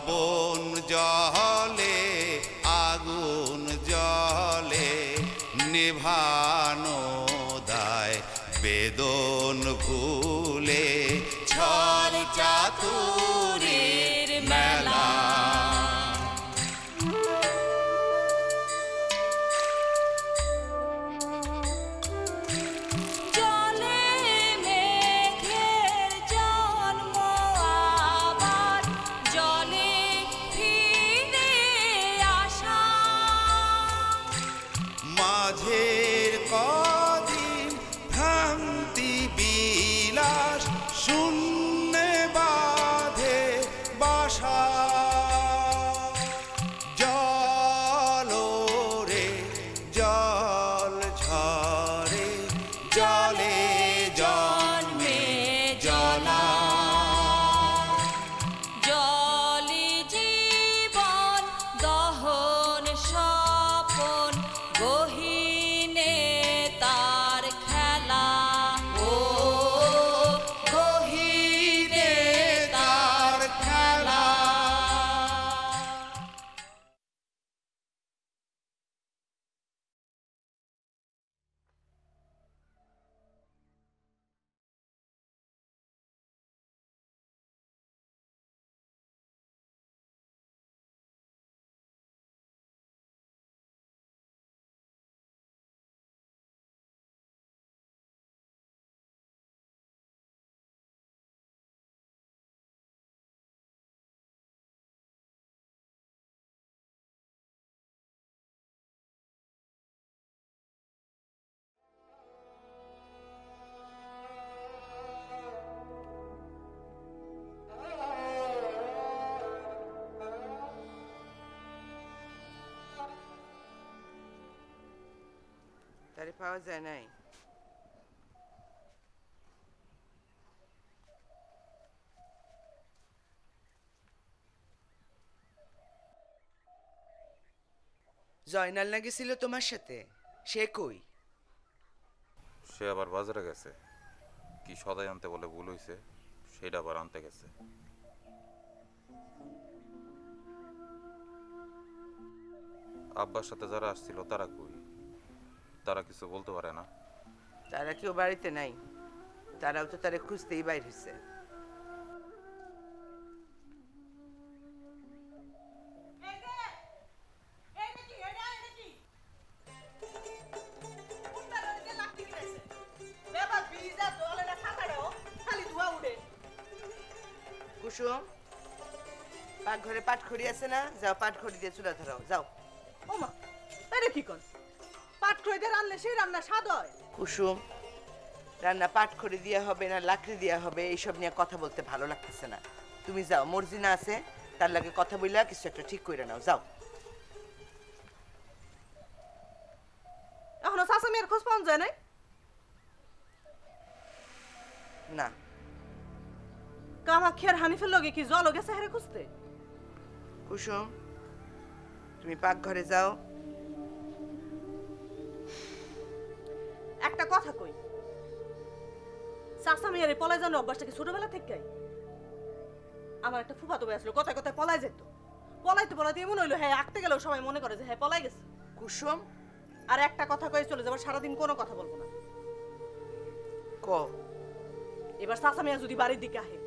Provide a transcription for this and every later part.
লবণ জলে আগুন জলে নেভানো দায় বেদন ভুলে ছল চাতুরীর মেলা। মাঝের কদিন ভ্রান্তি বিলাস শূন্যে বাঁধে বাসা। জল রে জল ঝরে জলে জন্মে জলা। জলি জীবন দহন স্বপন গহীনে তার খেলা। ও গহীনে তার খেলা। তারে পাওয়া যায় নাই। জয়নাল না গেছিল তোমার সাথে? সে কই? সে আবার বাজারে গেছে, কি সদাই আনতে বলে ভুল হইছে, সেটা আবার আনতে গেছে। আব্বার সাথে যারা আসছিল তারা কই? তারা কিছু বলতে পারে না? তারা কেউ বাড়িতে নাই, তারাও তো তারে খুঁজতেই বাইর হইছে। কুসুম, পাকঘরে পাটখড়ি আছে না? যাও পাটখড়ি দিয়ে চুলা ধরাও, যাও। ওমা, এটা কি কোন? পাটখড়ি দিয়ে রান্না সেই রান্না স্বাদ হয়? কুসুম, রান্না পাটখড়ি দিয়া হবে না লাকড়ি দিয়া হবে এইসব নিয়ে কথা বলতে ভালো লাগতেছে না। তুমি যাও, মর্জিনা আছে, তার লাগে কথা বইলা কিছু একটা ঠিক করে নাও, যাও। এখনো চাচা মেয়ের খোঁজ পাওয়া যায় নাই? না। কামাক্ষার হানিফের লগে কি জল গেছে হেরে খুঁজতে? কুসুম, তুমি পাকঘরে যাও। একটা কথা কই, চাচা মেয়ের পলায় যাওয়ার অভ্যাসটা কি ছোটবেলা থেকে? আমার একটা ফুফাতো ভাই আসলো, কথায় কথায় পলায় যেত। পলাইতে পলাইতে এমন হইলো হ্যাঁ আঁকতে গেলেও সবাই মনে করে যে হ্যাঁ পলাই গেছে। কুসুম, আর একটা কথা কয়ে চলে যাবার, সারাদিন কোনো কথা বলবো না। ক এবার চাচা মেয়া যদি বাড়ির দিকে আহে,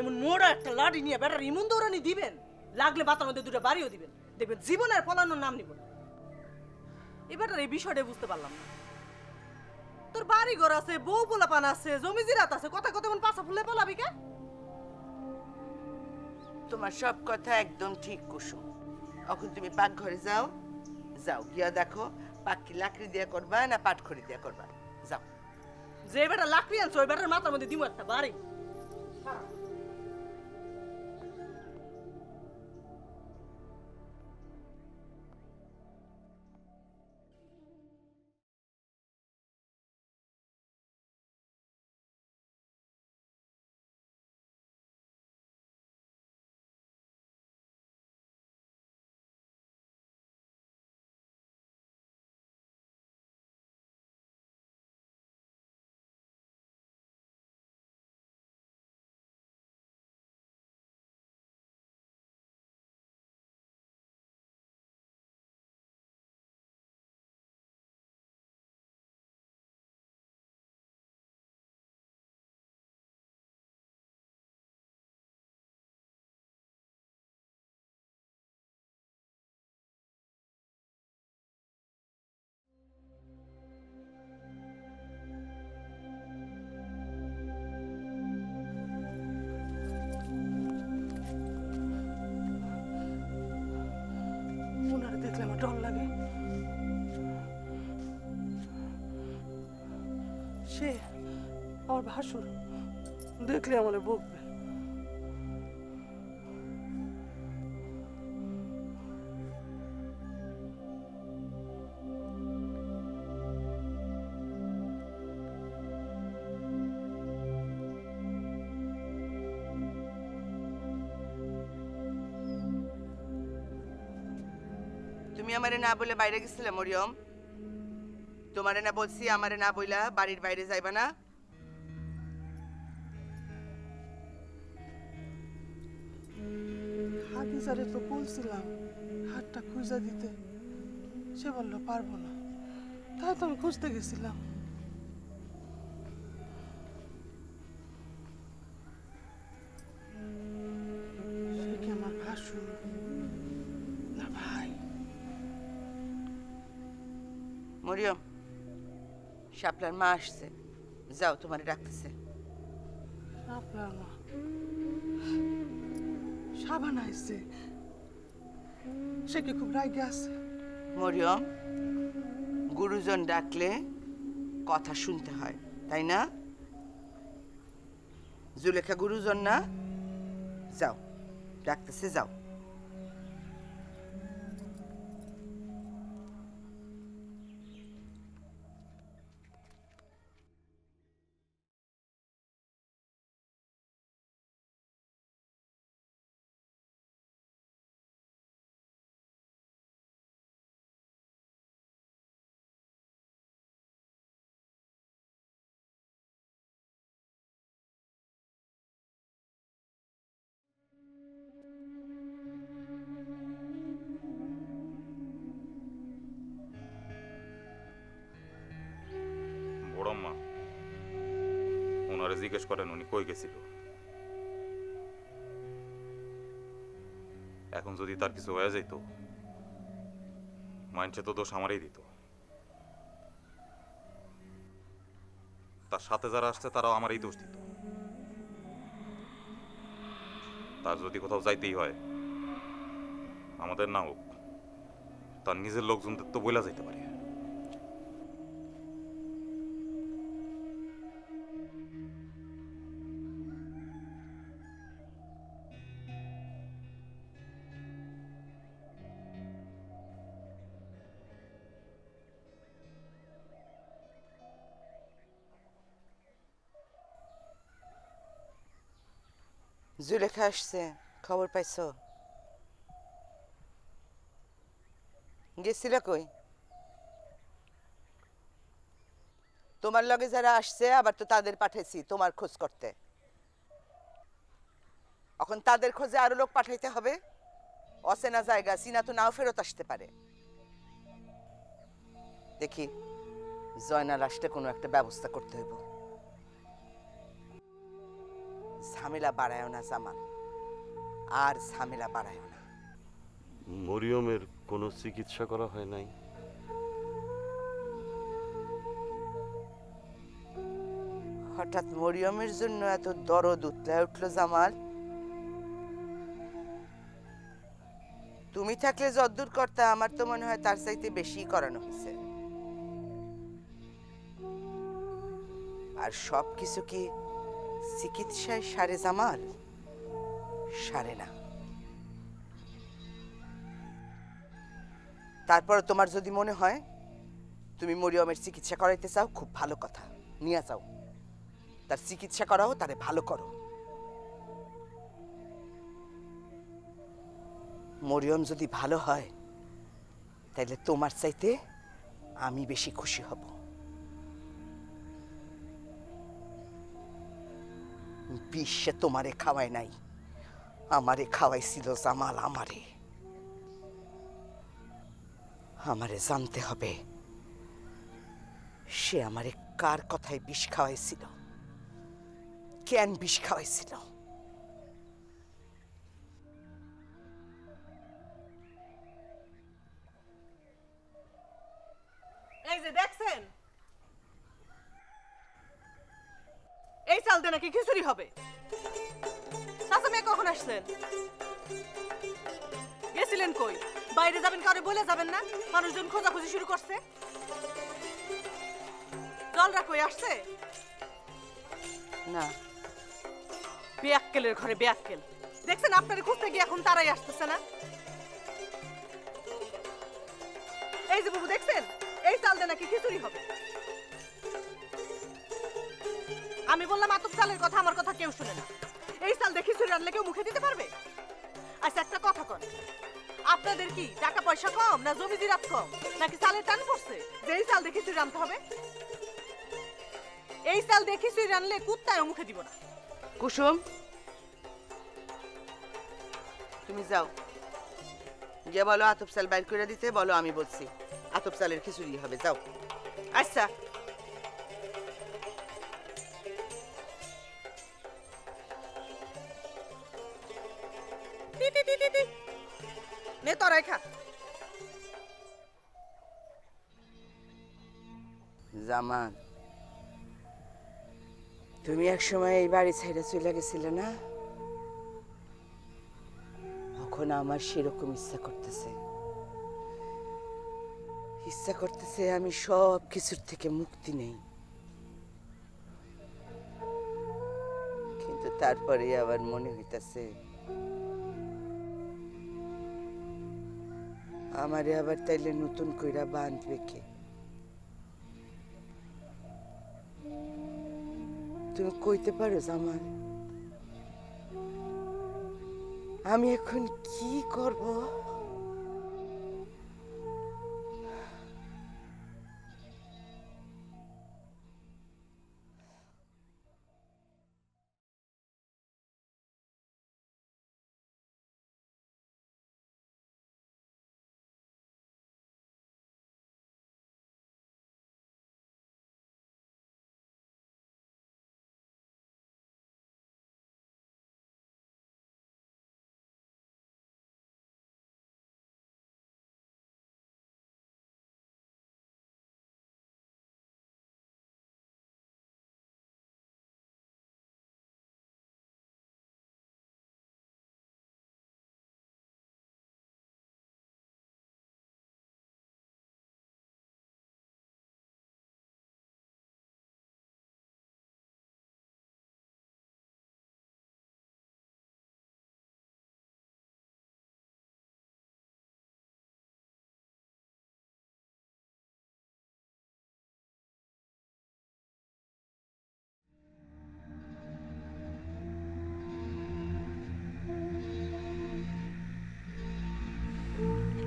এমন মোড়া একটা লাঠি নিয়ে বেটার ইমন দৌড়ানি দিবেন, লাগলে বাতার মধ্যে দুটো বাড়িও দিবেন, দেখবেন জীবনের পলানোর নাম নিব না। এবারটার এই বিষয়টা বুঝতে পারলাম না। তোর বাড়ি ঘর আছে, বউ পোলাপান আছে, জমি জিরাত আছে, কথা কথা এমন পাছা ফুলে পলাবি কে? তোমার সব কথা একদম ঠিক কুসুম। এখন তুমি পাকঘরে যাও, যাও গিয়া দেখো পাক কি লাকড়ি দিয়া করবা না পাটখড়ি দিয়া করবা, যাও। যে বেটা লাকড়ি আনছো ওই বেটার মাথার মধ্যে দিমু একটা বাড়ি। ভাসুর দেখলে আমারে বকবে। তুমি আমারে না বলে বাইরে গেছিলে মরিয়ম? তোমারে না বলছি আমারে না বইলা বাড়ির বাইরে যাইবা না? হাদিজারে তো বলছিলাম হাতটা খুঁজা দিতে, সে বললো পারবো না, তাই তো আমি খুঁজতে গেছিলাম। সে কি আমার ভাসুর না ভাই? মরিয়ম, শাপলার মা আসছে, যাও তোমারে ডাকতেছে। আপনার মা সাবান আইছে, সে কি খুব রাগে আছে? মরিয়ম, গুরুজন ডাকলে কথা শুনতে হয়, তাই না? জুলেখা গুরুজন না? যাও, ডাকতেছে, যাও। বড়ম্মা ওনারে জিজ্ঞেস করেন উনি কই গেছিল। এখন যদি তার কিছু হয়ে যেত, মাইনসে তো দোষ আমারই দিত। তার সাথে যারা আসছে তারাও আমারই দোষ দিত। তার যদি কোথাও যাইতেই হয়, আমাদের না হোক, তার নিজের লোকজনদের তো বইলা যাইতে পারে। জুলেখা আসছে, খবর পাইছো? গেছিল কই? তোমার লগে যারা আসছে আবার তো তাদের পাঠাইছি তোমার খোঁজ করতে। এখন তাদের খোঁজে আরো লোক পাঠাইতে হবে। অচেনা জায়গা, চিনা তো নাও ফেরত আসতে পারে। দেখি জয়নাল আসতে কোনো একটা ব্যবস্থা করতে হইব। ঝামেলা বাড়ায়ও না জামাল, আর ঝামেলা বাড়ায়ও না। মরিয়মের কোনো চিকিৎসা করা হয় নাই? হঠাৎ মরিয়মের জন্য এত দরদ উতলায় উঠলো জামাল? তুমি থাকলে যদ্দূর কর্তা, আমার তো মনে হয় তার চাইতে বেশি করানো হয়েছে। আর সব কিছু কি চিকিৎসায় সারে জামাল? সারে না। তারপর তোমার যদি মনে হয় তুমি মরিয়মের চিকিৎসা করাইতে চাও, খুব ভালো কথা, নিয়ে যাও, তার চিকিৎসা করাও, তারে ভালো করো। মরিয়ম যদি ভালো হয় তাহলে তোমার চাইতে আমি বেশি খুশি হব। বিশ্বে তোমারে খাওয়ায় নাই, আমারে খাওয়াইছিল জামাল। আমারে জানতে হবে সে আমারে কার কথায় বিষ খাওয়াইছিল, কেন বিষ খাওয়াইছিল। এই যে দেখছেন, এই চাল দিয়ে নাকি খিচুড়ি হবে। চাচা মেয়ে কখন আসলেন? গেছিলেন কই? বাইরে যাবেন কারে বলে যাবেন না? মানুষজন খোঁজাখুঁজি শুরু করছে। জলরা কই আসছে? না বেয়াক্কেলের ঘরে বেয়াক্কেল। দেখছেন আপনারে খুঁজতে গিয়ে এখন তারাই আসতেছে না। এই যে বাবু দেখছেন, এই চাল দিয়ে নাকি খিচুড়ি হবে। আমি বললাম আতপ চালের কথা, আমার কথা কেউ শুনে না। এই চাল দিয়ে খিচুড়ি রান্নলে কেউ মুখে দিতে পারবে? আচ্ছা একটা কথা কন, আপনাদের কি টাকা পয়সা কম, না জমি জিরাত কম, নাকি চালের টান পড়ছে যে এই চাল দিয়ে খিচুড়ি রানতে হবে? এই চাল দিয়ে খিচুড়ি রানলে কুত্তায় মুখে দিব না। কুসুম, তুমি যাও গিয়ে বলো আতপ চাল বাইর করে দিতে বলো, আমি বলছি আতপ চালের খিচুড়ি হবে, যাও। আচ্ছা নে তোরাই খা। জামান, তুমি এক সময় এই বাড়ি ছেড়ে চলে গেছিলে না? এখন আমার সেরকম ইচ্ছা করতেছে আমি সব কিছুর থেকে মুক্তি নেই, কিন্তু তারপরে আবার মনে হইতাছে আমারে আবার তাইলে নতুন কইরা বাঁধবে কে? তুমি কইতে পারো জামাল, আমি এখন কি করব?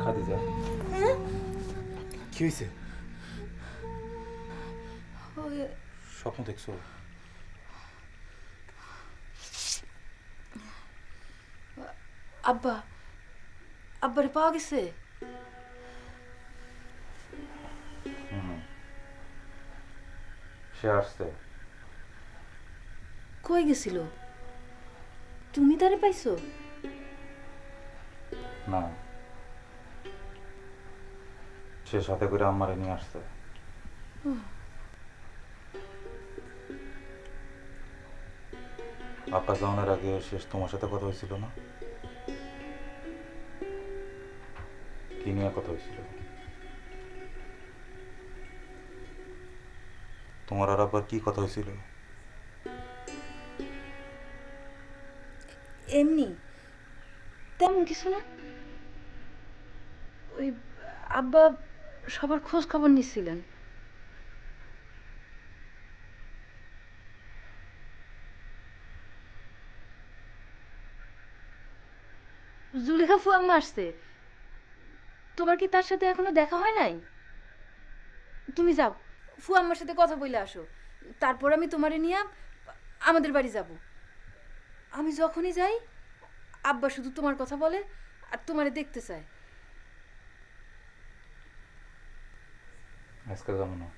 খাদিজা, কি হয়েছে? স্বপ্ন দেখছো? আব্বা, আব্বারে পাওয়া গেছে? সে আসছে। কই গেছিল? তুমি তারে পাইছো? না, সে সাথে করে আমারে নিয়ে আসছে। আকাশ যাওয়ার আগে শেষ তোমার সাথে কথা হয়েছিল না? কি নিয়ে কথা হয়েছিল? তোমার আর আব্বার কি কথা হয়েছিল? এমনি তেমন কিছু না। ওই আব্বা সবার খোঁজ খবর নিচ্ছিলেন। জুলেখা ফুয়াম্মা আসছে। তোমার কি তার সাথে এখনো দেখা হয় নাই? তুমি যাও, ফুয়াম্মার সাথে কথা বলে আসো, তারপর আমি তোমারে নিয়ে আমাদের বাড়ি যাব। আমি যখনই যাই আব্বা শুধু তোমার কথা বলে আর তোমারে দেখতে চায়। আজকে যাবো না,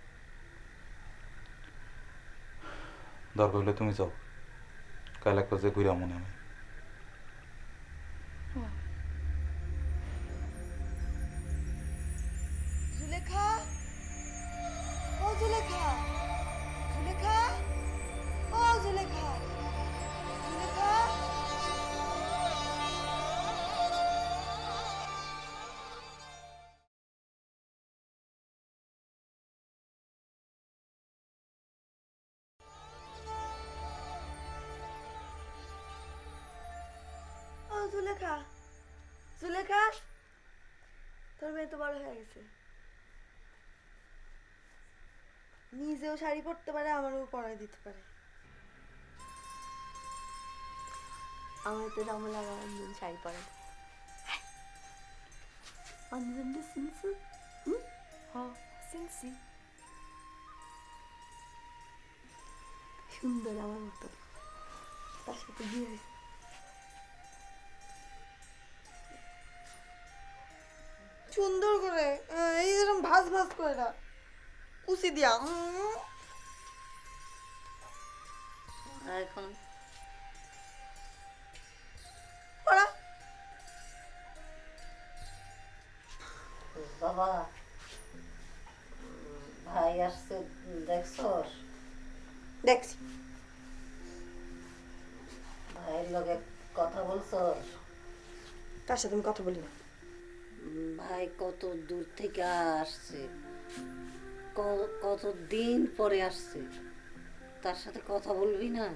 দরকার হলে তুমি যাও, কাল একটা যে ঘুরে মনে আমি। জুলেখা, ও জুলেখা, জুলেখা, ও জুলেখা, জুলেখা। জুলেখা জুলেখা তোর মেয়ে তো বড় হয়ে গেছে, নিজেও শাড়ি পরতে পারে, আমারও পরাই দিতে পারে। আমার তো রমলা রঞ্জন শাড়ি পরে অঞ্জনটা শুনছি। হ্যাঁ শুনছি, সুন্দর আমার মতো, তার সাথে বিয়ে হয়েছে। সুন্দর করে এই যেরকম ভাজ ভাজ করে না কুচি দিয়া এখন পড়া। বাবা ভাই আসছে দেখছস? দেখছি। ভাইয়ের লগে কথা বলছস? তার সাথে আমি কথা বলি না। ভাই কত দূর থেকে আসছে, কত দিন পরে আসছে, তার সাথে কথা বলবি না?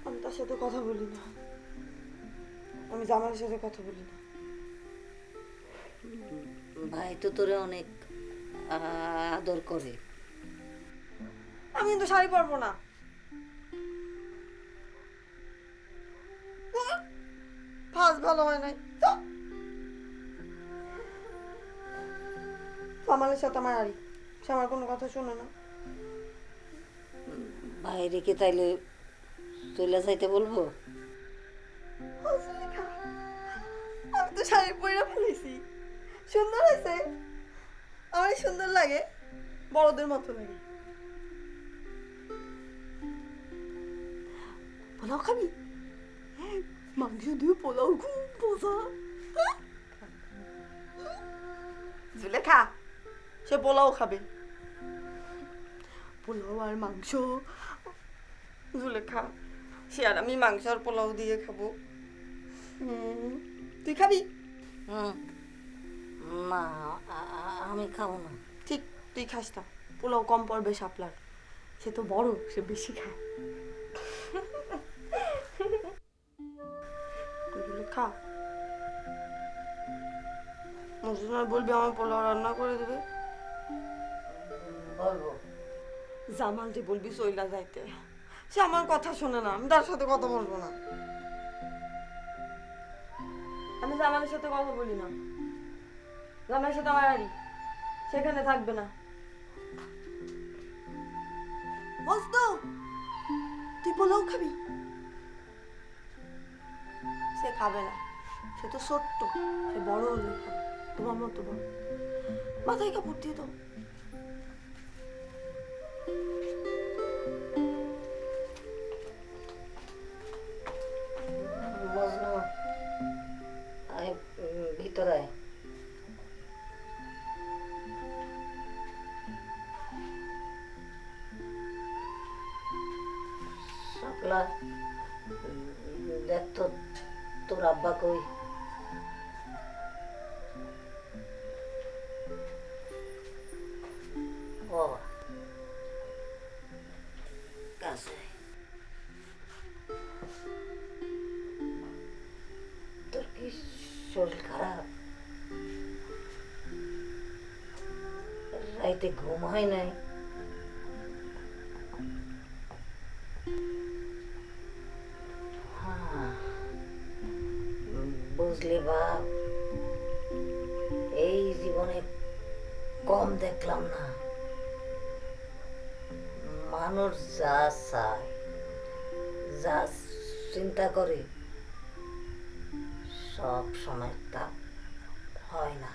আমি তার সাথে কথা বলি না, আমি জামালের সাথে কথা বলি না। ভাই তো তোরে অনেক আদর করে। আমি কিন্তু শাড়ি পরবো না। ভাজ ভালো হয় নাই। জামালের সাথে আমার আড়ি, সে আমার কোনো কথা শোনে না। ভাই রেখে তাইলে চলে যাইতে বলবো? আমি তো শাড়ি পরে ফেলেছি, সুন্দর হয়েছে। আমার সুন্দর লাগে, বড়দের মতো লাগে। পোলাও খাবি? মাংস দিয়ে পোলাও খুব মজা। জুলেখা সে পোলাও খাবে, পোলাও আর মাংস। জুলেখা সে আর আমি মাংস আর পোলাও দিয়ে খাবো। তুই খাবি? না আমি খাবো না। ঠিক, তুই খাস না, পোলাও কম পড়বে শাপলার, সে তো বড়, সে বেশি খায়। খা, মজুনার বলবি আমার পোলাও রান্না করে দেবে। বলবো। জামাল যে বলবি চইলা যাইতে, সে আমার কথা শোনে না, আমি তার সাথে কথা বলবো না। আমি জামালের সাথে কথা বলি না, জামালের সাথে আমার আড়ি, সেখানে থাকবে না। মস্ত তুই পোলাও খাবি? সে খাবে না, সে তো ছোট্ট, সে বড় হলে খাবে, তোমার মতো বড়। মাথায় কাপড় দিয়ে দাও। ভিতরে শাপলা, দেখ তো তোর আব্বা কই? ও কাছে। তোর কি শরীর খারাপ? রাইতে ঘুম হয় নাই? বুঝলি বাপ, এই জীবনে কম দেখলাম না। মানুষ যা চায়, যা চিন্তা করে, সব সময় তা হয় না।